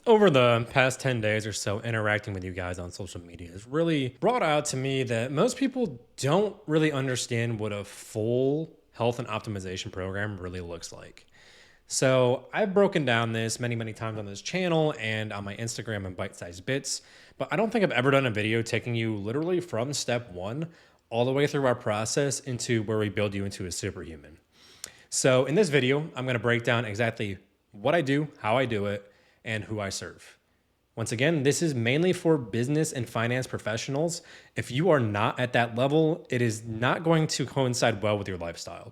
Over the past 10 days or so, interacting with you guys on social media has really brought out to me that most people don't really understand what a full health and optimization program really looks like. So I've broken down this many times on this channel and on my Instagram in bite-sized bits, but I don't think I've ever done a video taking you literally from step one all the way through our process into where we build you into a superhuman. So in this video, I'm going to break down exactly what I do, how I do it, and who I serve. Once again, this is mainly for business and finance professionals. If you are not at that level, it is not going to coincide well with your lifestyle.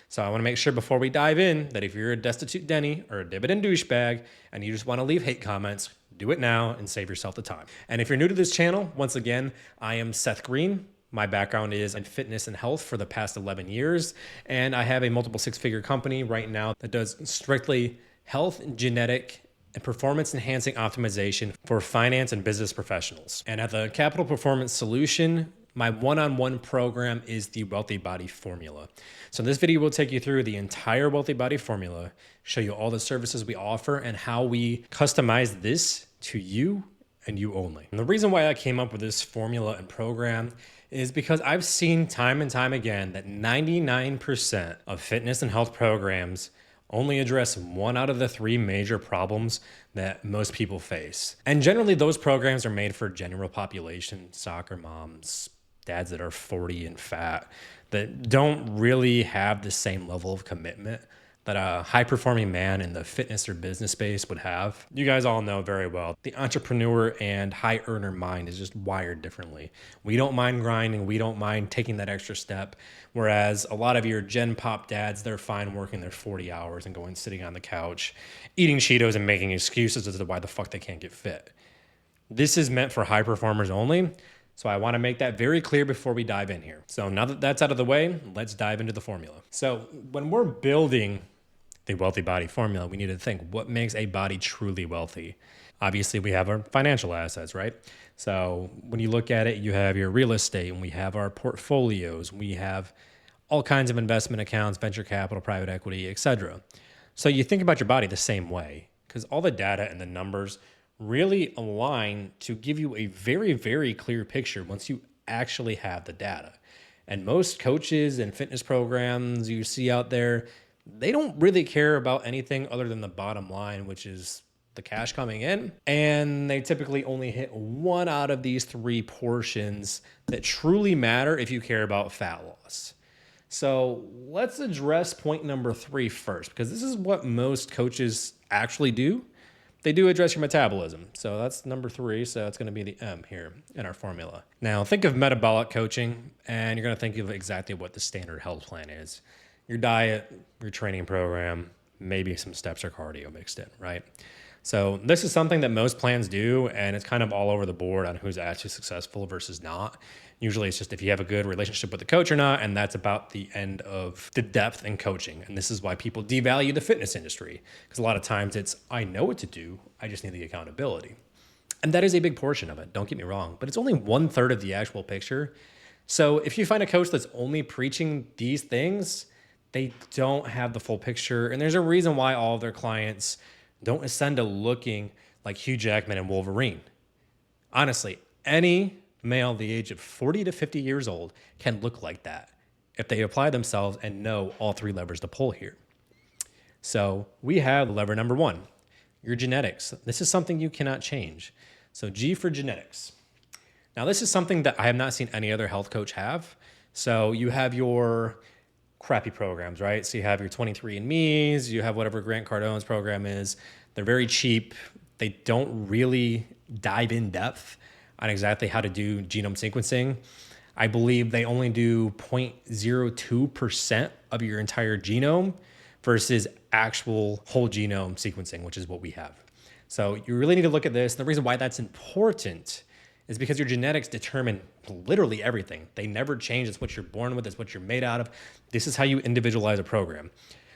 So I want to make sure before we dive in that if you're a destitute Denny or a dividend douchebag and you just want to leave hate comments, do it now and save yourself the time. And if you're new to this channel, once again, I am Seth Green. My background is in fitness and health for the past 11 years, and I have a multiple six-figure company right now that does strictly health, genetic, and performance-enhancing optimization for finance and business professionals. And at the Capital Performance Solution, my one-on-one program is the Wealthy Body Formula. So in this video, we'll take you through the entire Wealthy Body Formula, show you all the services we offer and how we customize this to you and you only. And the reason why I came up with this formula and program is because I've seen time and time again that 99% of fitness and health programs only address one out of the three major problems that most people face. And generally those programs are made for general population, soccer moms, dads that are 40 and fat, that don't really have the same level of commitment that a high-performing man in the fitness or business space would have. You guys all know very well, the entrepreneur and high earner mind is just wired differently. We don't mind grinding, we don't mind taking that extra step, whereas a lot of your gen pop dads, they're fine working their 40 hours and going sitting on the couch, eating Cheetos and making excuses as to why the fuck they can't get fit. This is meant for high performers only, so I want to make that very clear before we dive in here. So now that that's out of the way, let's dive into the formula. So when we're building the Wealthy Body Formula, we need to think what makes a body truly wealthy. Obviously, we have our financial assets, right? So when you look at it, you have your real estate, and we have our portfolios, we have all kinds of investment accounts, venture capital, private equity, etc. So you think about your body the same way, because all the data and the numbers really align to give you a very clear picture once you actually have the data. And most coaches and fitness programs you see out there, they don't really care about anything other than the bottom line, which is the cash coming in. And they typically only hit one out of these three portions that truly matter if you care about fat loss. So let's address point number 3 first, because this is what most coaches actually do. They do address your metabolism. So that's number 3. So it's going to be the M here in our formula. Now think of metabolic coaching, and you're going to think of exactly what the standard health plan is. Your diet, your training program, maybe some steps or cardio mixed in, right? So this is something that most plans do, and it's kind of all over the board on who's actually successful versus not. Usually it's just if you have a good relationship with the coach or not, and that's about the end of the depth in coaching. And this is why people devalue the fitness industry, because a lot of times it's, I know what to do, I just need the accountability. And that is a big portion of it, don't get me wrong, but it's only 1/3 of the actual picture. So if you find a coach that's only preaching these things, they don't have the full picture. And there's a reason why all of their clients don't ascend to looking like Hugh Jackman and Wolverine. Honestly, any male the age of 40 to 50 years old can look like that if they apply themselves and know all 3 levers to pull here. So we have lever number 1, your genetics. This is something you cannot change. So G for genetics. Now this is something that I have not seen any other health coach have. So you have your crappy programs, right? So you have your 23andMe's, you have whatever Grant Cardone's program is. They're very cheap. They don't really dive in depth on exactly how to do genome sequencing. I believe they only do 0.02% of your entire genome versus actual whole genome sequencing, which is what we have. So you really need to look at this. The reason why that's important is because your genetics determine literally everything. They never change. It's what you're born with. It's what you're made out of. This is how you individualize a program.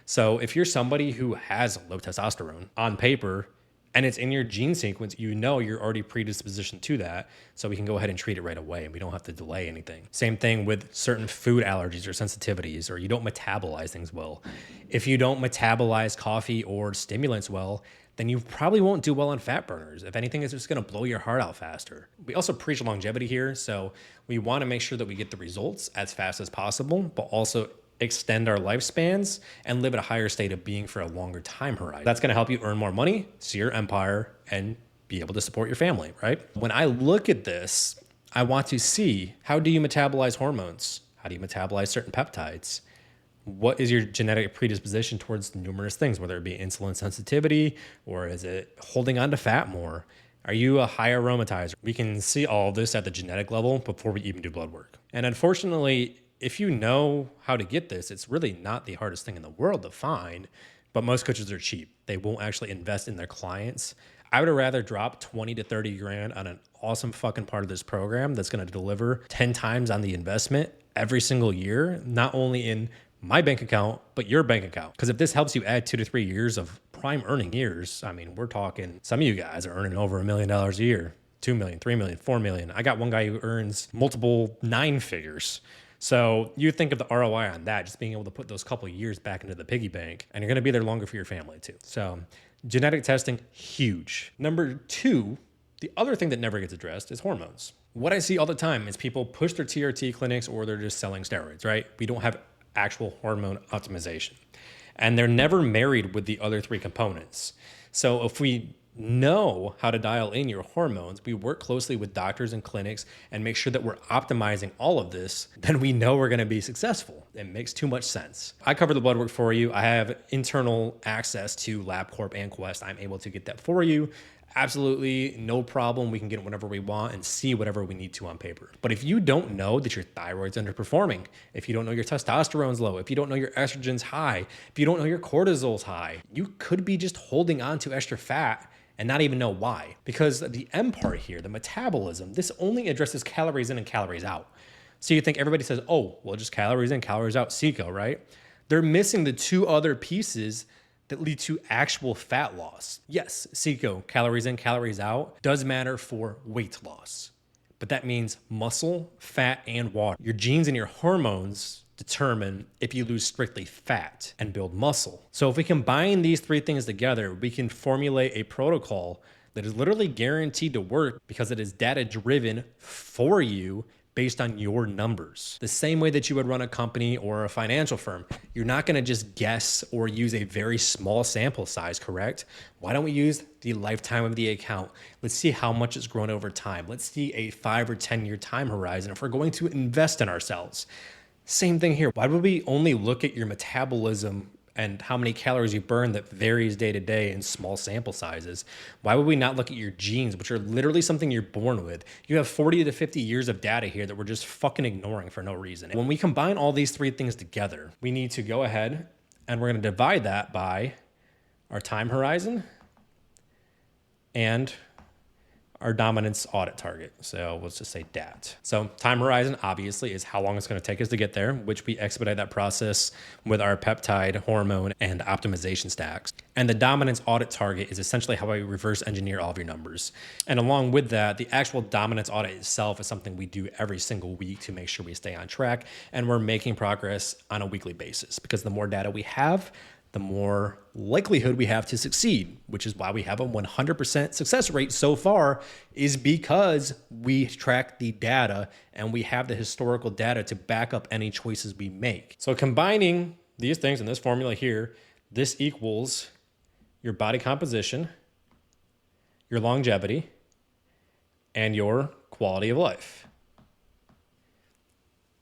So if you're somebody who has low testosterone on paper and it's in your gene sequence, you know you're already predispositioned to that. So we can go ahead and treat it right away and we don't have to delay anything. Same thing with certain food allergies or sensitivities, or you don't metabolize things well. If you don't metabolize coffee or stimulants well, then you probably won't do well on fat burners. If anything, it's just going to blow your heart out faster. We also preach longevity here. So we want to make sure that we get the results as fast as possible, but also extend our lifespans and live at a higher state of being for a longer time horizon. That's going to help you earn more money, see your empire, and be able to support your family, right? When I look at this, I want to see, how do you metabolize hormones? How do you metabolize certain peptides? What is your genetic predisposition towards numerous things, whether it be insulin sensitivity, or is it holding on to fat more? Are you a high aromatizer? We can see all of this at the genetic level before we even do blood work. And unfortunately, if you know how to get this, it's really not the hardest thing in the world to find, but most coaches are cheap. They won't actually invest in their clients. I would rather drop 20 to 30 grand on an awesome fucking part of this program that's going to deliver 10 times on the investment every single year, not only in my bank account, but your bank account. Because if this helps you add 2 to 3 years of prime earning years, I mean, we're talking, some of you guys are earning over $1 million a year, 2 million, 3 million, 4 million. I got one guy who earns multiple 9 figures. So you think of the ROI on that, just being able to put those couple of years back into the piggy bank, and you're going to be there longer for your family too. So genetic testing, huge. Number 2, the other thing that never gets addressed is hormones. What I see all the time is people push their TRT clinics, or they're just selling steroids, right? We don't have actual hormone optimization, and they're never married with the other 3 components. So if we know how to dial in your hormones, we work closely with doctors and clinics and make sure that we're optimizing all of this, then we know we're going to be successful. It makes too much sense. I cover the blood work for you. I have internal access to LabCorp and Quest. I'm able to get that for you. Absolutely no problem. We can get it whenever we want and see whatever we need to on paper. But if you don't know that your thyroid's underperforming, if you don't know your testosterone's low, if you don't know your estrogen's high, if you don't know your cortisol's high, you could be just holding on to extra fat and not even know why. Because the M part here, the metabolism, this only addresses calories in and calories out. So you think everybody says, oh, well, just calories in, calories out, CECO, right? They're missing the 2 other pieces that lead to actual fat loss. Yes, CECO, calories in, calories out, does matter for weight loss, but that means muscle, fat, and water. Your genes and your hormones determine if you lose strictly fat and build muscle. So if we combine these 3 things together, we can formulate a protocol that is literally guaranteed to work because it is data driven for you based on your numbers. The same way that you would run a company or a financial firm. You're not going to just guess or use a very small sample size, correct? Why don't we use the lifetime of the account? Let's see how much it's grown over time. Let's see a 5 or 10 year time horizon if we're going to invest in ourselves. Same thing here. Why would we only look at your metabolism and how many calories you burn that varies day to day in small sample sizes? Why would we not look at your genes, which are literally something you're born with? You have 40 to 50 years of data here that we're just fucking ignoring for no reason. When we combine all these 3 things together, we need to go ahead and we're going to divide that by our time horizon and our dominance audit target. So let's just say DAT. So time horizon obviously is how long it's going to take us to get there, which we expedite that process with our peptide, hormone, and optimization stacks. And the dominance audit target is essentially how we reverse engineer all of your numbers. And along with that, the actual dominance audit itself is something we do every single week to make sure we stay on track and we're making progress on a weekly basis, because the more data we have, the more likelihood we have to succeed, which is why we have a 100% success rate so far, is because we track the data and we have the historical data to back up any choices we make. So combining these things in this formula here, this equals your body composition, your longevity, and your quality of life.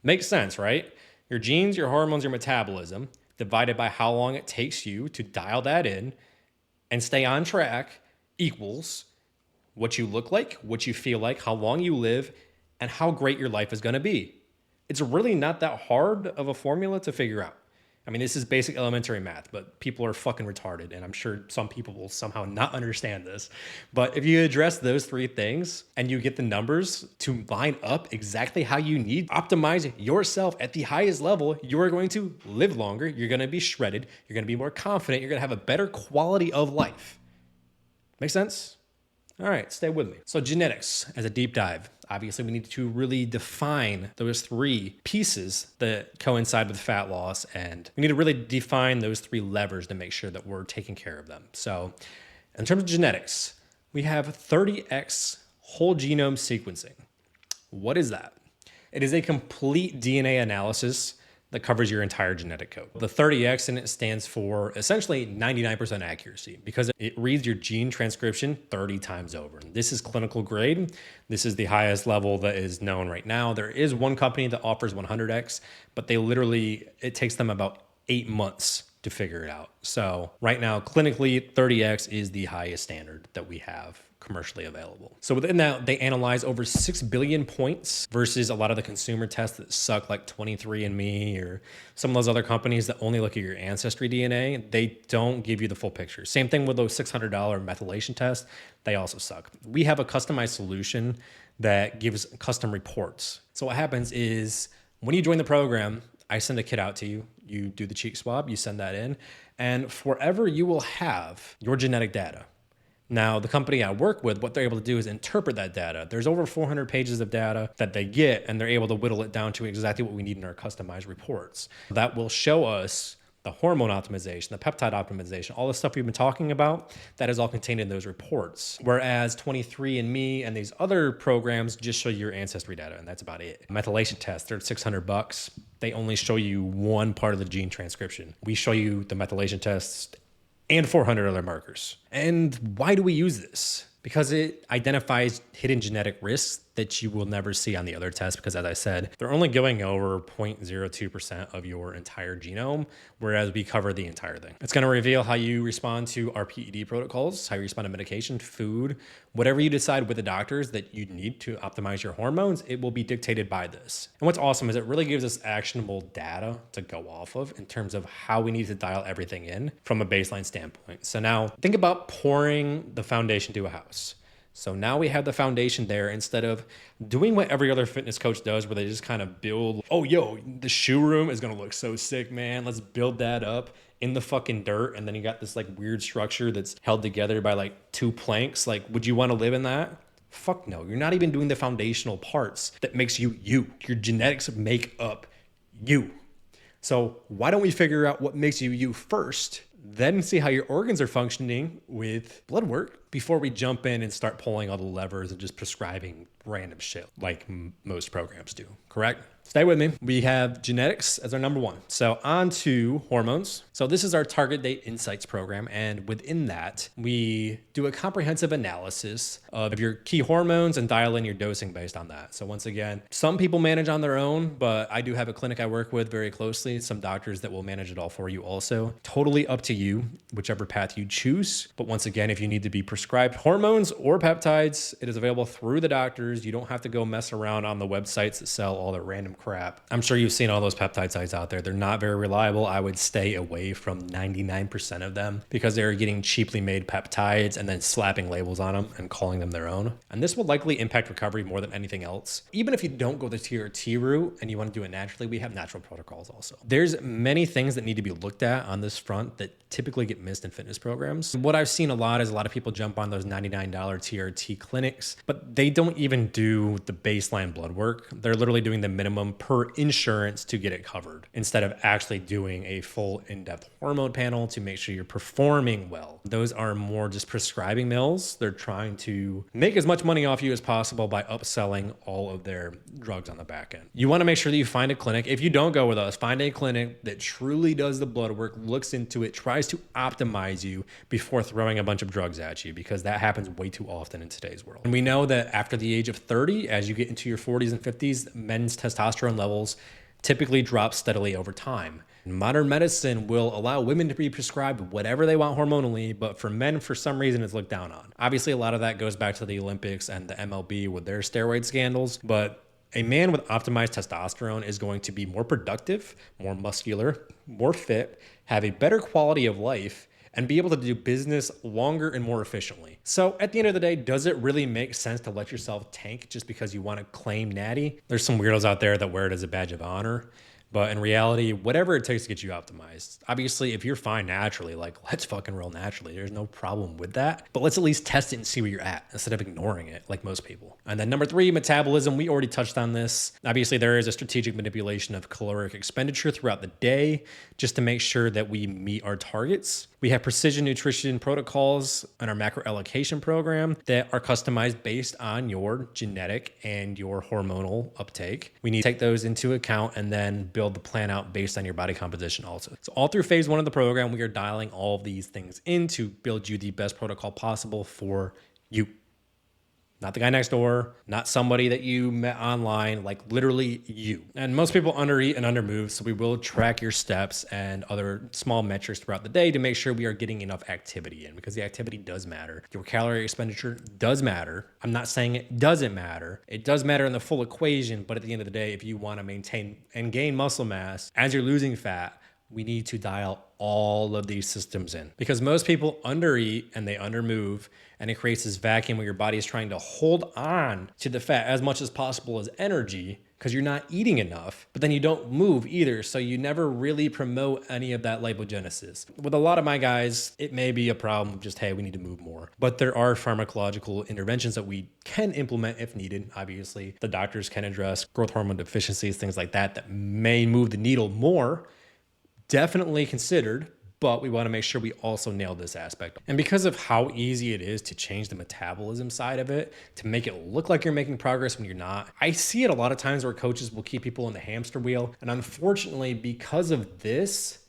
Makes sense, right? Your genes, your hormones, your metabolism, divided by how long it takes you to dial that in and stay on track, equals what you look like, what you feel like, how long you live, and how great your life is going to be. It's really not that hard of a formula to figure out. I mean, this is basic elementary math, but people are fucking retarded, and I'm sure some people will somehow not understand this. But if you address those 3 things and you get the numbers to line up exactly how you need, optimize yourself at the highest level, you are going to live longer, you're going to be shredded, you're going to be more confident, you're going to have a better quality of life. Make sense? All right, stay with me. So genetics as a deep dive. Obviously, we need to really define those 3 pieces that coincide with fat loss, and we need to really define those 3 levers to make sure that we're taking care of them. So In terms of genetics, we have 30x whole genome sequencing. What is that? It is a complete DNA analysis that covers your entire genetic code. The 30x in it stands for essentially 99% accuracy because it reads your gene transcription 30 times over. This is clinical grade. This is the highest level that is known right now. There is one company that offers 100x, but it takes them about 8 months to figure it out. So right now, clinically, 30x is the highest standard that we have commercially available. So within that, they analyze over 6 billion points versus a lot of the consumer tests that suck, like 23andMe or some of those other companies that only look at your ancestry DNA. They don't give you the full picture. Same thing with those $600 methylation tests. They also suck. We have a customized solution that gives custom reports. So what happens is when you join the program, I send a kit out to you. You do the cheek swab, you send that in, and forever you will have your genetic data. Now, the company I work with, what they're able to do is interpret that data. There's over 400 pages of data that they get, and they're able to whittle it down to exactly what we need in our customized reports. That will show us the hormone optimization, the peptide optimization, all the stuff we've been talking about, that is all contained in those reports. Whereas 23andMe and these other programs just show you your ancestry data, and that's about it. Methylation tests, they're $600. They only show you one part of the gene transcription. We show you the methylation tests and 400 other markers. And why do we use this? Because it identifies hidden genetic risks that you will never see on the other tests, because as I said, they're only going over 0.02% of your entire genome, whereas we cover the entire thing. It's gonna reveal how you respond to our PED protocols, how you respond to medication, food, whatever you decide with the doctors that you need to optimize your hormones, it will be dictated by this. And what's awesome is it really gives us actionable data to go off of in terms of how we need to dial everything in from a baseline standpoint. So now think about pouring the foundation to a house. So now we have the foundation there instead of doing what every other fitness coach does where they just kind of build, oh, yo, the shoe room is going to look so sick, man. Let's build that up in the fucking dirt. And then you got this like weird structure that's held together by like 2 planks. Like, would you want to live in that? Fuck no. You're not even doing the foundational parts that makes you you. Your genetics make up you. So why don't we figure out what makes you you first, then see how your organs are functioning with blood work before we jump in and start pulling all the levers and just prescribing random shit like most programs do, correct? Stay with me. We have genetics as our number one. So on to hormones. So this is our Target Date Insights program. And within that, we do a comprehensive analysis of your key hormones and dial in your dosing based on that. So once again, some people manage on their own, but I do have a clinic I work with very closely, some doctors that will manage it all for you also. Totally up to you, whichever path you choose. But once again, if you need to be prescribed hormones or peptides, it is available through the doctors. You don't have to go mess around on the websites that sell all the random crap. I'm sure you've seen all those peptide sites out there. They're not very reliable. I would stay away from 99% of them because they're getting cheaply made peptides and then slapping labels on them and calling them their own. And this will likely impact recovery more than anything else. Even if you don't go the TRT route and you want to do it naturally, we have natural protocols also. There's many things that need to be looked at on this front that typically get missed in fitness programs. What I've seen a lot is a lot of people jump on those $99 TRT clinics, but they don't even do the baseline blood work. They're literally doing the minimum per insurance to get it covered instead of actually doing a full in-depth hormone panel to make sure you're performing well. Those are more just prescribing mills. They're trying to make as much money off you as possible by upselling all of their drugs on the back end. You want to make sure that you find a clinic. If you don't go with us, find a clinic that truly does the blood work, looks into it, tries to optimize you before throwing a bunch of drugs at you, because that happens way too often in today's world. And we know that after the age of 30, as you get into your 40s and 50s, men's testosterone levels typically drop steadily over time. Modern medicine will allow women to be prescribed whatever they want hormonally, but for men, for some reason, it's looked down on. Obviously, a lot of that goes back to the Olympics and the MLB with their steroid scandals, but a man with optimized testosterone is going to be more productive, more muscular, more fit, have a better quality of life, and be able to do business longer and more efficiently. So at the end of the day, does it really make sense to let yourself tank just because you want to claim natty? There's some weirdos out there that wear it as a badge of honor. But in reality, whatever it takes to get you optimized. Obviously, if you're fine naturally, like let's fucking roll naturally. There's no problem with that. But let's at least test it and see where you're at instead of ignoring it like most people. And then number 3, metabolism. We already touched on this. Obviously, there is a strategic manipulation of caloric expenditure throughout the day just to make sure that we meet our targets. We have precision nutrition protocols in our macro allocation program that are customized based on your genetic and your hormonal uptake. We need to take those into account and then build the plan out based on your body composition also. So all through phase 1 of the program, we are dialing all of these things in to build you the best protocol possible for you. Not the guy next door, not somebody that you met online, like literally you. And most people undereat and undermove, so we will track your steps and other small metrics throughout the day to make sure we are getting enough activity in, because the activity does matter. Your calorie expenditure does matter. I'm not saying it doesn't matter. It does matter in the full equation, but at the end of the day, if you want to maintain and gain muscle mass as you're losing fat, we need to dial all of these systems in, because most people undereat and they undermove, and it creates this vacuum where your body is trying to hold on to the fat as much as possible as energy because you're not eating enough, but then you don't move either. So you never really promote any of that lipogenesis. With a lot of my guys, it may be a problem of just, hey, we need to move more. But there are pharmacological interventions that we can implement if needed. Obviously, the doctors can address growth hormone deficiencies, things like that, that may move the needle more. Definitely considered, but we want to make sure we also nail this aspect. And because of how easy it is to change the metabolism side of it, to make it look like you're making progress when you're not, I see it a lot of times where coaches will keep people in the hamster wheel. And unfortunately, because of this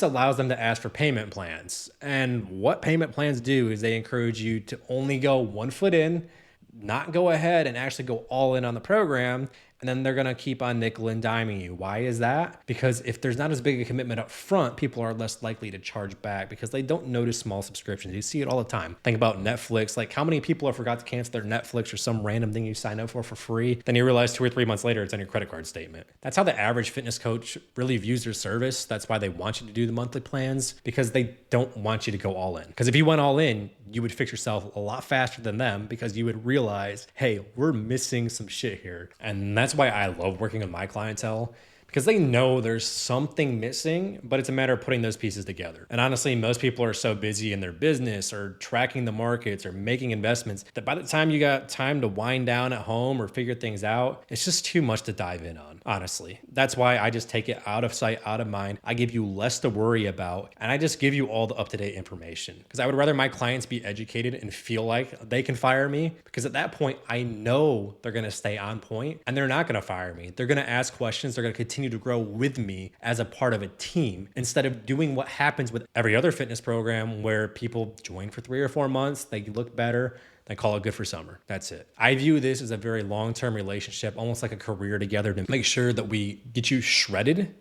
allows them to ask for payment plans. And what payment plans do is they encourage you to only go 1 foot in, not go ahead and actually go all in on the program. And then they're going to keep on nickel and diming you. Why is that? Because if there's not as big a commitment up front, people are less likely to charge back because they don't notice small subscriptions. You see it all the time. Think about Netflix. Like, how many people have forgot to cancel their Netflix or some random thing you sign up for free? Then you realize 2 or 3 months later, it's on your credit card statement. That's how the average fitness coach really views their service. That's why they want you to do the monthly plans, because they don't want you to go all in. Because if you went all in, you would fix yourself a lot faster than them, because you would realize, hey, we're missing some shit here. And that's why I love working with my clientele, because they know there's something missing, but it's a matter of putting those pieces together. And honestly, most people are so busy in their business or tracking the markets or making investments that by the time you got time to wind down at home or figure things out, it's just too much to dive in on, honestly. That's why I just take it out of sight, out of mind. I give you less to worry about, and I just give you all the up-to-date information, because I would rather my clients be educated and feel like they can fire me, because at that point, I know they're going to stay on point and they're not going to fire me. They're going to ask questions. They're going to continue to grow with me as a part of a team, instead of doing what happens with every other fitness program where people join for 3 or 4 months, they look better, they call it good for summer. That's it. I view this as a very long-term relationship, almost like a career together, to make sure that we get you shredded,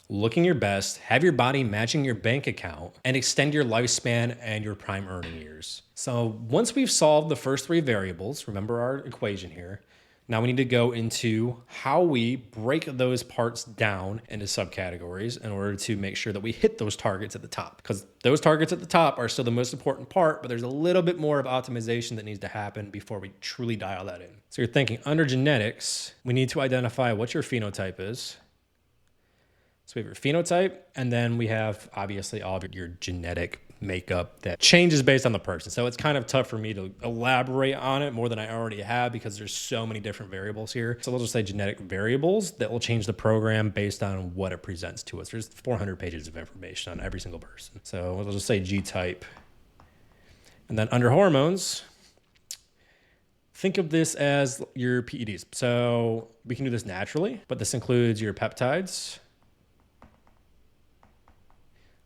looking your best, have your body matching your bank account, and extend your lifespan and your prime earning years. So once we've solved the first 3 variables, remember our equation here, now we need to go into how we break those parts down into subcategories in order to make sure that we hit those targets at the top, because those targets at the top are still the most important part, but there's a little bit more of optimization that needs to happen before we truly dial that in. So you're thinking under genetics, we need to identify what your phenotype is. So we have your phenotype, and then we have obviously all of your genetic makeup that changes based on the person. So it's kind of tough for me to elaborate on it more than I already have, because there's so many different variables here. So we'll just say genetic variables that will change the program based on what it presents to us. There's 400 pages of information on every single person. So we'll just say G-type. And then under hormones, think of this as your PEDs. So we can do this naturally, but this includes your peptides,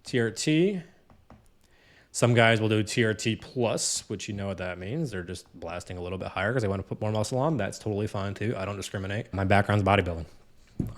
TRT. Some guys will do TRT plus, which you know what that means. They're just blasting a little bit higher because they want to put more muscle on. That's totally fine too. I don't discriminate. My background's bodybuilding.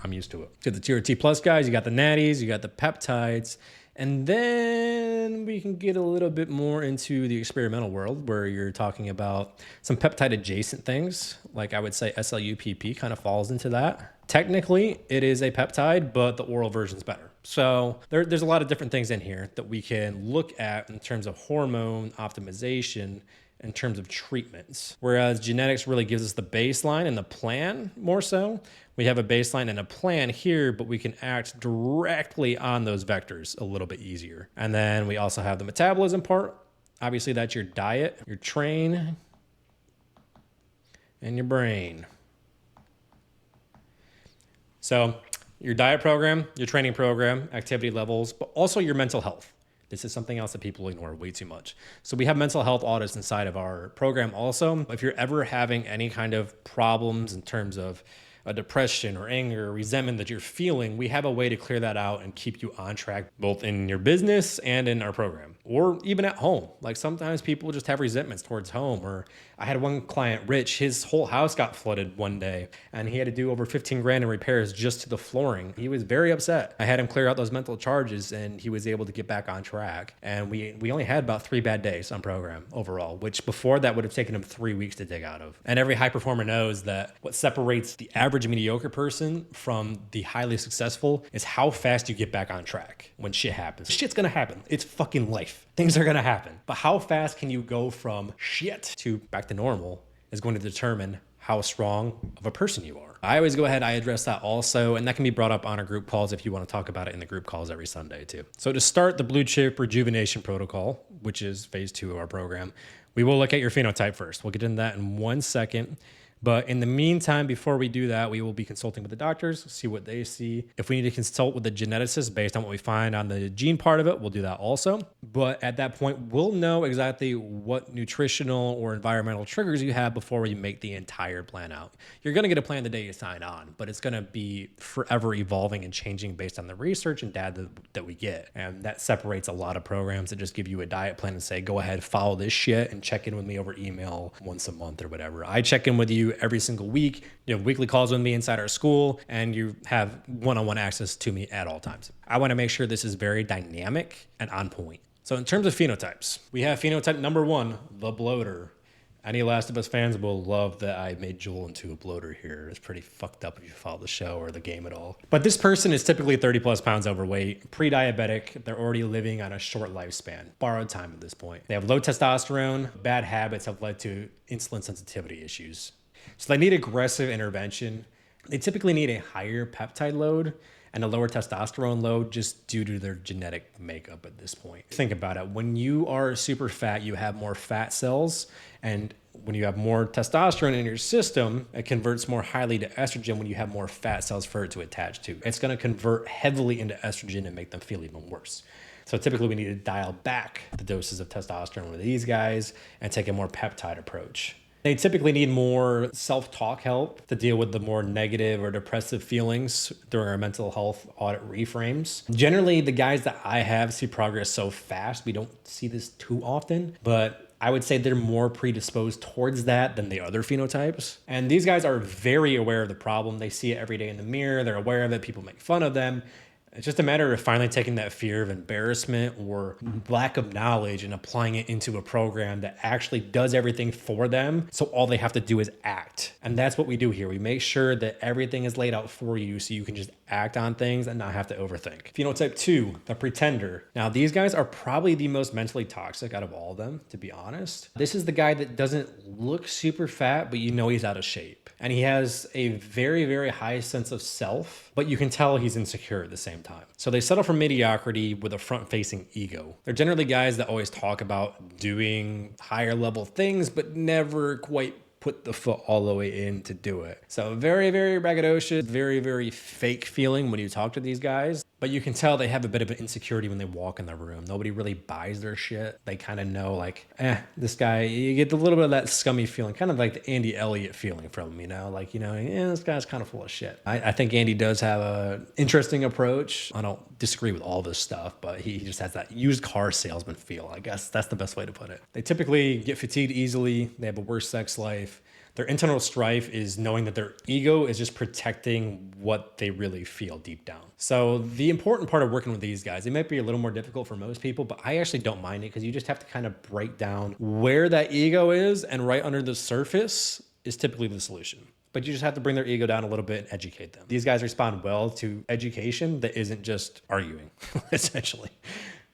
I'm used to it. So the TRT plus guys, you got the natties, you got the peptides, and then we can get a little bit more into the experimental world where you're talking about some peptide adjacent things. Like I would say SLUPP kind of falls into that. Technically, it is a peptide, but the oral version's better. So there's a lot of different things in here that we can look at in terms of hormone optimization in terms of treatments. Whereas genetics really gives us the baseline and the plan more so. We have a baseline and a plan here, but we can act directly on those vectors a little bit easier. And then we also have the metabolism part. Obviously, that's your diet, your train, and your brain. So your diet program, your training program, activity levels, but also your mental health. This is something else that people ignore way too much. So we have mental health audits inside of our program also. If you're ever having any kind of problems in terms of a depression or anger or resentment that you're feeling, we have a way to clear that out and keep you on track, both in your business and in our program, or even at home. Like sometimes people just have resentments towards home. Or I had one client, Rich, his whole house got flooded one day and he had to do over 15 grand in repairs just to the flooring. He was very upset. I had him clear out those mental charges and he was able to get back on track. And we only had about 3 bad days on program overall, which before that would have taken him 3 weeks to dig out of. And every high performer knows that what separates the average mediocre person from the highly successful is how fast you get back on track when shit happens. Shit's gonna happen. It's fucking life. Things are gonna happen. But how fast can you go from shit to back to normal is going to determine how strong of a person you are. I always go ahead, I address that also, and that can be brought up on our group calls if you want to talk about it in the group calls every Sunday too. So to start the blue chip rejuvenation protocol, which is phase 2 of our program, we will look at your phenotype first. We'll get into that in 1 second. But in the meantime, before we do that, we will be consulting with the doctors, see what they see. If we need to consult with the geneticist based on what we find on the gene part of it, we'll do that also. But at that point, we'll know exactly what nutritional or environmental triggers you have before we make the entire plan out. You're going to get a plan the day you sign on, but it's going to be forever evolving and changing based on the research and data that we get. And that separates a lot of programs that just give you a diet plan and say, go ahead, follow this shit and check in with me over email once a month or whatever. I check in with you every single week. You have weekly calls with me inside our school, and you have one-on-one access to me at all times. I want to make sure this is very dynamic and on point. So in terms of phenotypes, we have phenotype number 1, the bloater. Any Last of Us fans will love that I made Joel into a bloater here. It's pretty fucked up if you follow the show or the game at all. But this person is typically 30 plus pounds overweight, pre-diabetic. They're already living on a short lifespan, borrowed time at this point. They have low testosterone. Bad habits have led to insulin sensitivity issues. So they need aggressive intervention. They typically need a higher peptide load and a lower testosterone load just due to their genetic makeup at this point. Think about it. When you are super fat, you have more fat cells. And when you have more testosterone in your system, it converts more highly to estrogen when you have more fat cells for it to attach to. It's going to convert heavily into estrogen and make them feel even worse. So typically we need to dial back the doses of testosterone with these guys and take a more peptide approach. They typically need more self-talk help to deal with the more negative or depressive feelings during our mental health audit reframes. Generally, the guys that I have see progress so fast, we don't see this too often, but I would say they're more predisposed towards that than the other phenotypes. And these guys are very aware of the problem. They see it every day in the mirror. They're aware of it. People make fun of them. It's just a matter of finally taking that fear of embarrassment or lack of knowledge and applying it into a program that actually does everything for them. So all they have to do is act. And that's what we do here. We make sure that everything is laid out for you so you can just act on things and not have to overthink. Phenotype 2, the pretender. Now, these guys are probably the most mentally toxic out of all of them, to be honest. This is the guy that doesn't look super fat, but you know he's out of shape. And he has a very, very high sense of self, but you can tell he's insecure at the same time. So they settle for mediocrity with a front-facing ego. They're generally guys that always talk about doing higher level things, but never quite put the foot all the way in to do it. So very, very braggadocious, very, very fake feeling when you talk to these guys. But you can tell they have a bit of an insecurity when they walk in the room. Nobody really buys their shit. They kind of know like, this guy, you get a little bit of that scummy feeling, kind of like the Andy Elliott feeling from him, you know, like, this guy's kind of full of shit. I think Andy does have an interesting approach. I don't disagree with all this stuff, but he just has that used car salesman feel. I guess that's the best way to put it. They typically get fatigued easily. They have a worse sex life. Their internal strife is knowing that their ego is just protecting what they really feel deep down. So the important part of working with these guys, it might be a little more difficult for most people, but I actually don't mind it because you just have to kind of break down where that ego is, and right under the surface is typically the solution. But you just have to bring their ego down a little bit and educate them. These guys respond well to education that isn't just arguing, essentially.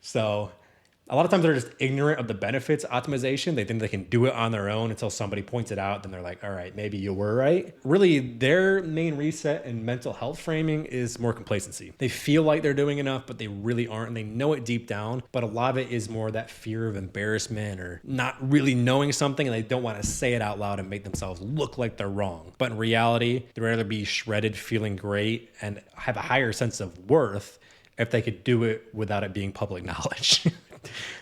So A lot of times they're just ignorant of the benefits of optimization. They think they can do it on their own until somebody points it out. Then they're like, all right, maybe you were right. Really, their main reset in mental health framing is more complacency. They feel like they're doing enough, but they really aren't. And they know it deep down. But a lot of it is more that fear of embarrassment or not really knowing something. And they don't want to say it out loud and make themselves look like they're wrong. But in reality, they'd rather be shredded, feeling great, and have a higher sense of worth if they could do it without it being public knowledge.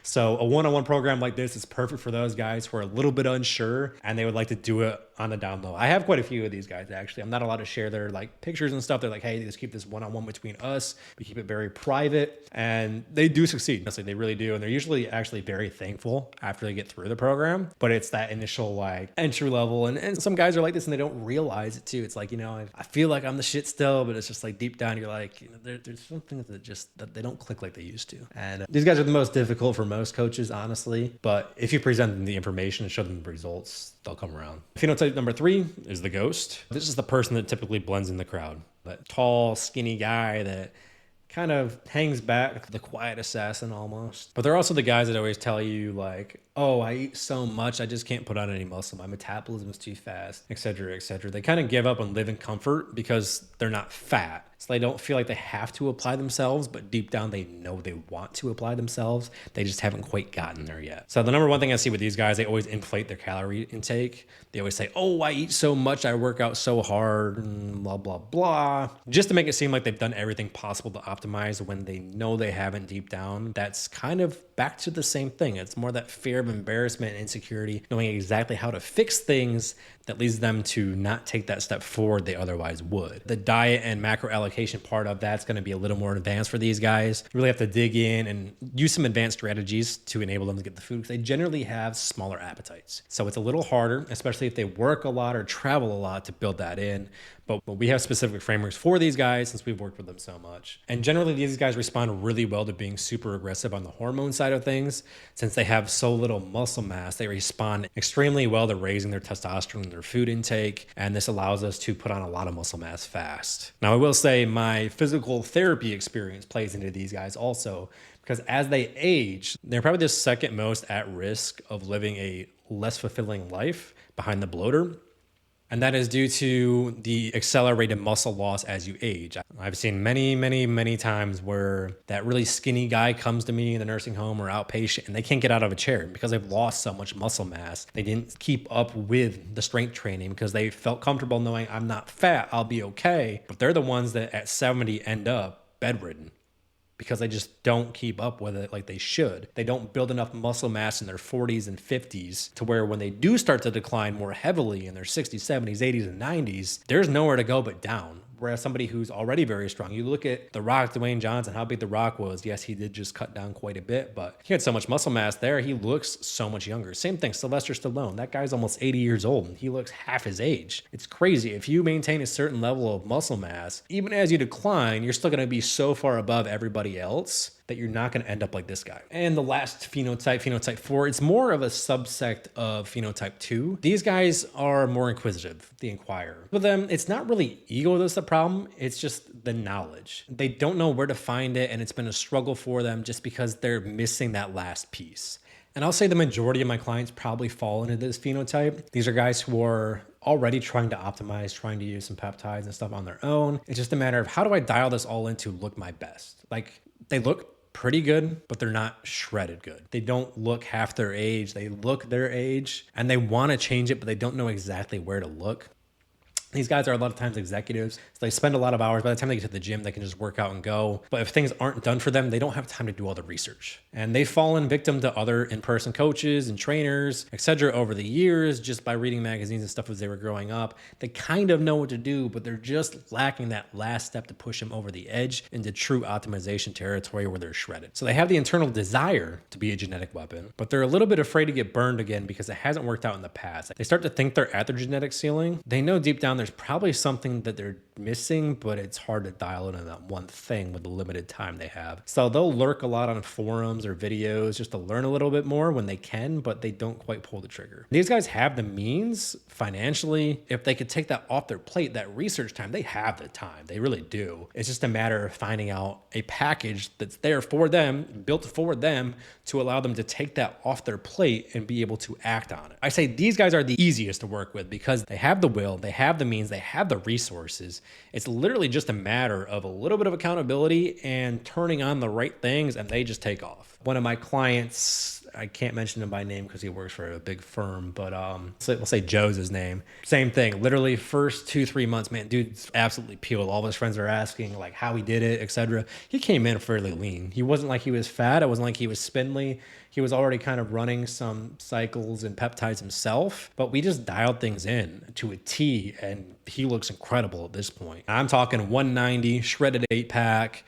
So a one-on-one program like this is perfect for those guys who are a little bit unsure and they would like to do it on the down low. I have quite a few of these guys, actually. I'm not allowed to share their like pictures and stuff. They're like, hey, just keep this one-on-one between us. We keep it very private, and they do succeed. Honestly, they really do. And they're usually actually very thankful after they get through the program, but it's that initial like entry level. And some guys are like this and they don't realize it too. It's like, I feel like I'm the shit still, but it's just like deep down, you're like, there's some things that they don't click like they used to. And these guys are the most difficult for most coaches, honestly. But if you present them the information and show them the results, they'll come around. Phenotype number 3 is the ghost. This is the person that typically blends in the crowd. That tall, skinny guy that kind of hangs back, the quiet assassin almost. But they're also the guys that always tell you like, oh, I eat so much, I just can't put on any muscle. My metabolism is too fast, et cetera, et cetera. They kind of give up and live in comfort because they're not fat. So they don't feel like they have to apply themselves, but deep down they know they want to apply themselves. They just haven't quite gotten there yet. So the number one thing I see with these guys, they always inflate their calorie intake. They always say, oh, I eat so much, I work out so hard, and blah, blah, blah. Just to make it seem like they've done everything possible to optimize when they know they haven't deep down. That's kind of back to the same thing. It's more that fear of embarrassment and insecurity, knowing exactly how to fix things that leads them to not take that step forward they otherwise would. The diet and macro allocation part of that's going to be a little more advanced for these guys. You really have to dig in and use some advanced strategies to enable them to get the food because they generally have smaller appetites. So it's a little harder, especially if they work a lot or travel a lot to build that in. But we have specific frameworks for these guys since we've worked with them so much. And generally, these guys respond really well to being super aggressive on the hormone side of things. Since they have so little muscle mass, they respond extremely well to raising their testosterone and their food intake. And this allows us to put on a lot of muscle mass fast. Now, I will say my physical therapy experience plays into these guys also, because as they age, they're probably the second most at risk of living a less fulfilling life behind the bloater. And that is due to the accelerated muscle loss as you age. I've seen many, many, many times where that really skinny guy comes to me in the nursing home or outpatient and they can't get out of a chair because they've lost so much muscle mass. They didn't keep up with the strength training because they felt comfortable knowing I'm not fat, I'll be okay. But they're the ones that at 70 end up bedridden, because they just don't keep up with it like they should. They don't build enough muscle mass in their 40s and 50s to where when they do start to decline more heavily in their 60s, 70s, 80s, and 90s, there's nowhere to go but down. Whereas somebody who's already very strong, you look at The Rock, Dwayne Johnson, how big The Rock was. Yes, he did just cut down quite a bit, but he had so much muscle mass there. He looks so much younger. Same thing, Sylvester Stallone. That guy's almost 80 years old and he looks half his age. It's crazy. If you maintain a certain level of muscle mass, even as you decline, you're still going to be so far above everybody else that you're not going to end up like this guy. And the last phenotype, phenotype 4, it's more of a subsect of phenotype 2. These guys are more inquisitive, the inquirer. With them, it's not really ego that's the problem, it's just the knowledge. They don't know where to find it, and it's been a struggle for them just because they're missing that last piece. And I'll say the majority of my clients probably fall into this phenotype. These are guys who are already trying to optimize, trying to use some peptides and stuff on their own. It's just a matter of how do I dial this all in to look my best? Like, they look pretty good, but they're not shredded good. They don't look half their age. They look their age and they want to change it, but they don't know exactly where to look. These guys are a lot of times executives, so they spend a lot of hours. By the time they get to the gym, they can just work out and go. But if things aren't done for them, they don't have time to do all the research. And they've fallen victim to other in-person coaches and trainers, etc. over the years, just by reading magazines and stuff as they were growing up. They kind of know what to do, but they're just lacking that last step to push them over the edge into true optimization territory where they're shredded. So they have the internal desire to be a genetic weapon, but they're a little bit afraid to get burned again because it hasn't worked out in the past. They start to think they're at their genetic ceiling. They know deep down there's probably something that they're missing, but it's hard to dial in on that one thing with the limited time they have. So they'll lurk a lot on forums or videos just to learn a little bit more when they can, but they don't quite pull the trigger. These guys have the means financially. If they could take that off their plate, that research time, they have the time. They really do. It's just a matter of finding out a package that's there for them, built for them, to allow them to take that off their plate and be able to act on it. I say these guys are the easiest to work with because they have the will, they have the means, they have the resources. It's literally just a matter of a little bit of accountability and turning on the right things, and they just take off. One of my clients, I can't mention him by name because he works for a big firm, but we'll say Joe's his name. Same thing, literally first 2-3 months, man, dude's absolutely peeled. All of his friends are asking like how he did it, etc. He came in fairly lean. He wasn't like he was fat. It wasn't like he was spindly. He was already kind of running some cycles and peptides himself, but we just dialed things in to a T, and he looks incredible at this point. I'm talking 190, shredded 8-pack,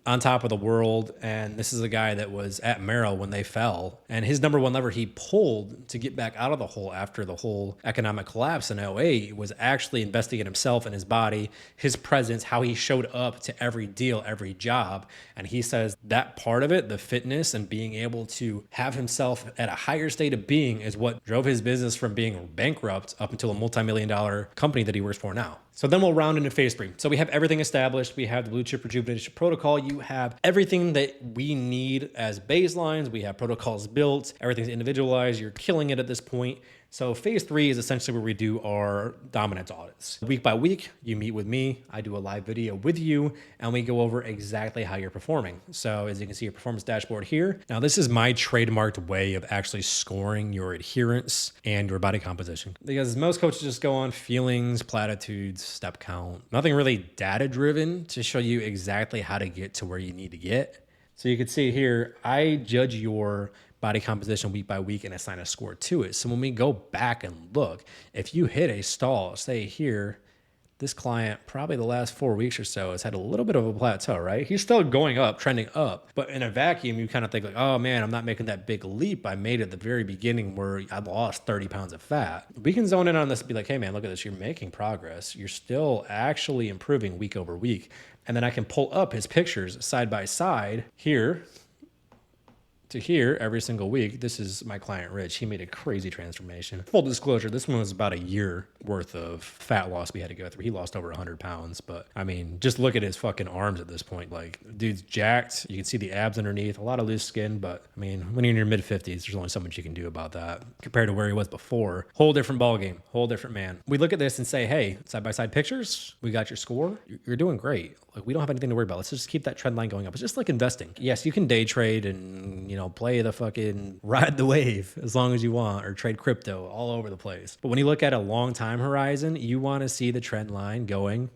on top of the world. And this is a guy that was at Merrill when they fell, and his number one lever he pulled to get back out of the hole after the whole economic collapse in '08 was actually investing in himself and his body, his presence, how he showed up to every deal, every job. And he says that part of it, the fitness and being able to have himself at a higher state of being, is what drove his business from being bankrupt up until a multi-million-dollar company that he works for now. So then we'll round into phase 3. So we have everything established. We have the blue chip rejuvenation protocol. You have everything that we need as baselines. We have protocols built. Everything's individualized. You're killing it at this point. So phase 3 is essentially where we do our dominance audits. Week by week, you meet with me. I do a live video with you, and we go over exactly how you're performing. So as you can see, your performance dashboard here. Now, this is my trademarked way of actually scoring your adherence and your body composition, because most coaches just go on feelings, platitudes, step count, nothing really data driven to show you exactly how to get to where you need to get. So you can see here, I judge your body composition week by week and assign a score to it. So when we go back and look, if you hit a stall, say here, this client, probably the last 4 weeks or so, has had a little bit of a plateau, right? He's still going up, trending up, but in a vacuum, you kind of think like, oh man, I'm not making that big leap I made at the very beginning where I lost 30 pounds of fat. We can zone in on this and be like, hey man, look at this. You're making progress. You're still actually improving week over week. And then I can pull up his pictures side by side here to here every single week. This is my client, Rich. He made a crazy transformation. Full disclosure, this one was about a year worth of fat loss we had to go through. He lost over 100 pounds, but I mean, just look at his fucking arms at this point. Like, dude's jacked. You can see the abs underneath, a lot of loose skin, but I mean, when you're in your mid 50s, there's only so much you can do about that compared to where he was before. Whole different ballgame, whole different man. We look at this and say, hey, side by side pictures, we got your score. You're doing great. Like, we don't have anything to worry about. Let's just keep that trend line going up. It's just like investing. Yes, you can day trade and, play the fucking ride the wave as long as you want, or trade crypto all over the place. But when you look at a long time horizon, you want to see the trend line going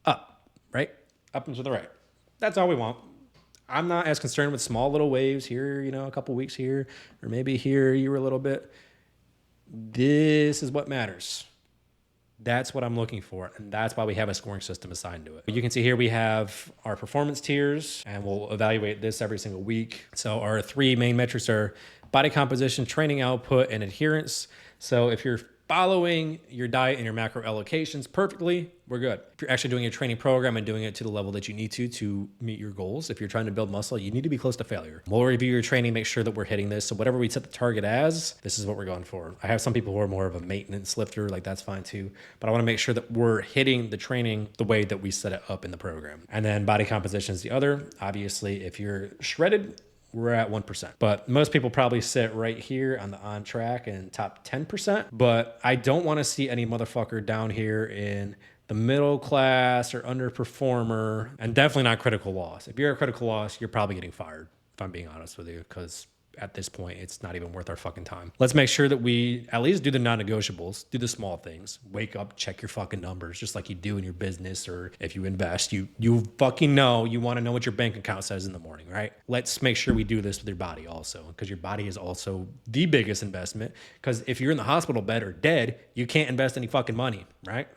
up, right? Up and to the right. That's all we want. I'm not as concerned with small little waves here, a couple weeks here, or maybe here you were a little bit. This is what matters. That's what I'm looking for, and that's why we have a scoring system assigned to it. You can see here we have our performance tiers, and we'll evaluate this every single week. So our 3 main metrics are body composition, training output, and adherence. So if you're following your diet and your macro allocations perfectly, we're good. If you're actually doing a training program and doing it to the level that you need to meet your goals, if you're trying to build muscle, you need to be close to failure. We'll review your training, make sure that we're hitting this. So whatever we set the target as, this is what we're going for. I have some people who are more of a maintenance lifter, like that's fine too, but I want to make sure that we're hitting the training the way that we set it up in the program. And then body composition is the other. Obviously, if you're shredded, we're at 1%. But most people probably sit right here on the on track and top 10%. But I don't want to see any motherfucker down here in the middle class or underperformer, and definitely not critical loss. If you're a critical loss, you're probably getting fired, if I'm being honest with you, because at this point, it's not even worth our fucking time. Let's make sure that we at least do the non-negotiables, do the small things. Wake up, check your fucking numbers, just like you do in your business, or if you invest, you fucking know, you want to know what your bank account says in the morning, right? Let's make sure we do this with your body also, because your body is also the biggest investment, because if you're in the hospital bed or dead, you can't invest any fucking money, right?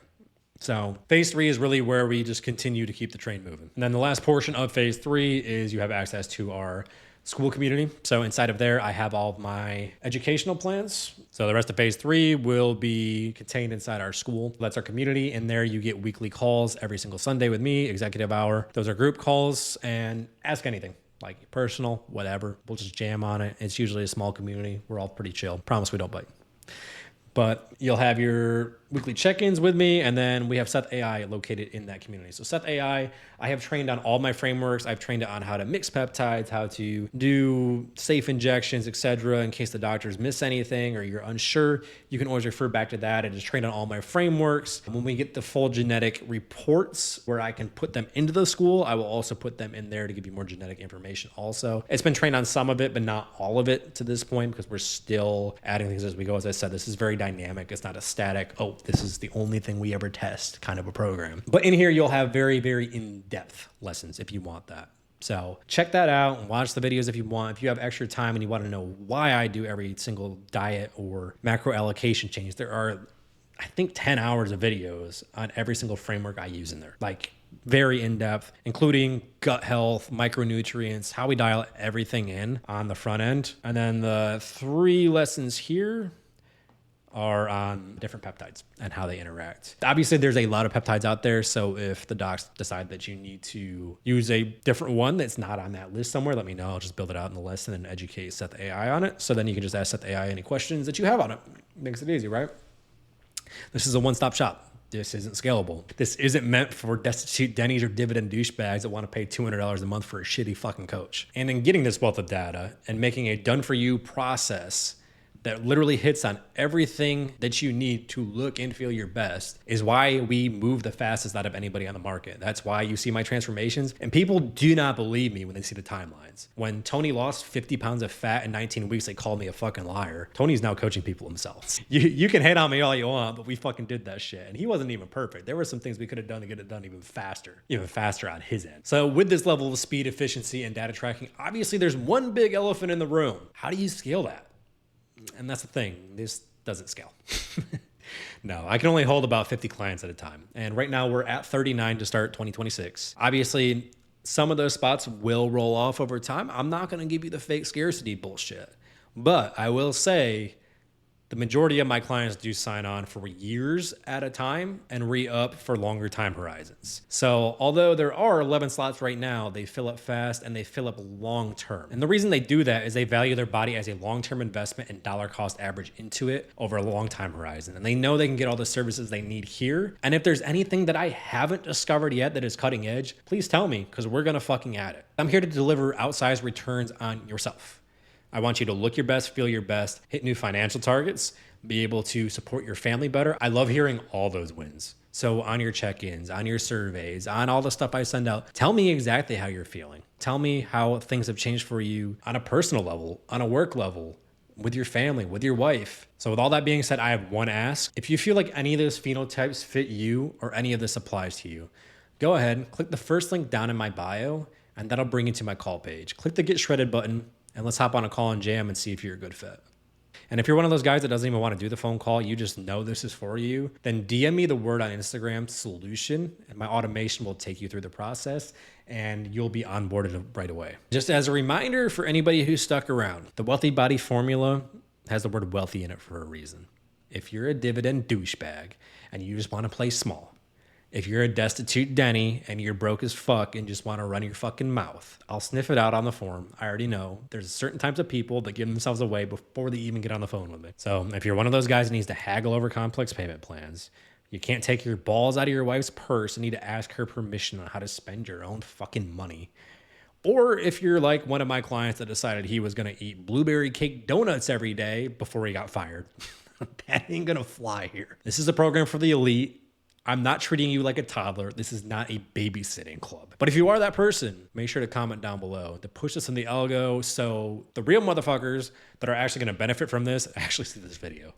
So phase 3 is really where we just continue to keep the train moving. And then the last portion of phase 3 is you have access to our school community. So inside of there, I have all of my educational plans. So the rest of phase 3 will be contained inside our school. That's our community. In there, you get weekly calls every single Sunday with me, executive hour. Those are group calls, and ask anything. Like personal, whatever. We'll just jam on it. It's usually a small community. We're all pretty chill. Promise we don't bite. But you'll have your weekly check-ins with me, and then we have Seth AI located in that community. So Seth AI, I have trained on all my frameworks. I've trained it on how to mix peptides, how to do safe injections, etc. In case the doctors miss anything or you're unsure, you can always refer back to that. I just trained on all my frameworks. When we get the full genetic reports where I can put them into the school, I will also put them in there to give you more genetic information also. It's been trained on some of it, but not all of it to this point, because we're still adding things as we go. As I said, this is very dynamic. It's not a static, oh, this is the only thing we ever test kind of a program. But in here, you'll have very, very in-depth lessons if you want that. So check that out and watch the videos if you want. If you have extra time and you want to know why I do every single diet or macro allocation change, there are, I think, 10 hours of videos on every single framework I use in there. Like very in-depth, including gut health, micronutrients, how we dial everything in on the front end. And then the 3 lessons here are on different peptides and how they interact. Obviously, there's a lot of peptides out there. So if the docs decide that you need to use a different one that's not on that list somewhere, let me know. I'll just build it out in the list and then educate Seth AI on it. So then you can just ask Seth AI any questions that you have on it. Makes it easy, right? This is a one-stop shop. This isn't scalable. This isn't meant for destitute Denny's or dividend douchebags that want to pay $200 a month for a shitty fucking coach. And in getting this wealth of data and making a done-for-you process that literally hits on everything that you need to look and feel your best is why we move the fastest out of anybody on the market. That's why you see my transformations. And people do not believe me when they see the timelines. When Tony lost 50 pounds of fat in 19 weeks, they called me a fucking liar. Tony's now coaching people himself. You can hate on me all you want, but we fucking did that shit. And he wasn't even perfect. There were some things we could have done to get it done even faster on his end. So with this level of speed, efficiency, and data tracking, obviously there's one big elephant in the room. How do you scale that? And that's the thing, this doesn't scale. No, I can only hold about 50 clients at a time. And right now we're at 39 to start 2026. Obviously, some of those spots will roll off over time. I'm not going to give you the fake scarcity bullshit. But I will say the majority of my clients do sign on for years at a time and re-up for longer time horizons. So although there are 11 slots right now, they fill up fast and they fill up long term. And the reason they do that is they value their body as a long-term investment and dollar cost average into it over a long time horizon. And they know they can get all the services they need here. And if there's anything that I haven't discovered yet that is cutting edge, please tell me, because we're gonna fucking add it. I'm here to deliver outsized returns on yourself. I want you to look your best, feel your best, hit new financial targets, be able to support your family better. I love hearing all those wins. So on your check-ins, on your surveys, on all the stuff I send out, tell me exactly how you're feeling. Tell me how things have changed for you on a personal level, on a work level, with your family, with your wife. So with all that being said, I have one ask. If you feel like any of those phenotypes fit you or any of this applies to you, go ahead, click the first link down in my bio, and that'll bring you to my call page. Click the Get Shredded button, and let's hop on a call and jam and see if you're a good fit. And if you're one of those guys that doesn't even want to do the phone call, you just know this is for you, then DM me the word on Instagram, solution, and my automation will take you through the process and you'll be onboarded right away. Just as a reminder for anybody who's stuck around, the Wealthy Body formula has the word wealthy in it for a reason. If you're a dividend douchebag and you just want to play small, if you're a destitute Denny and you're broke as fuck and just want to run your fucking mouth, I'll sniff it out on the form. I already know. There's certain types of people that give themselves away before they even get on the phone with me. So if you're one of those guys that needs to haggle over complex payment plans, you can't take your balls out of your wife's purse and need to ask her permission on how to spend your own fucking money. Or if you're like one of my clients that decided he was going to eat blueberry cake donuts every day before he got fired, that ain't going to fly here. This is a program for the elite. I'm not treating you like a toddler. This is not a babysitting club. But if you are that person, make sure to comment down below to push us in the algo so the real motherfuckers that are actually going to benefit from this actually see this video.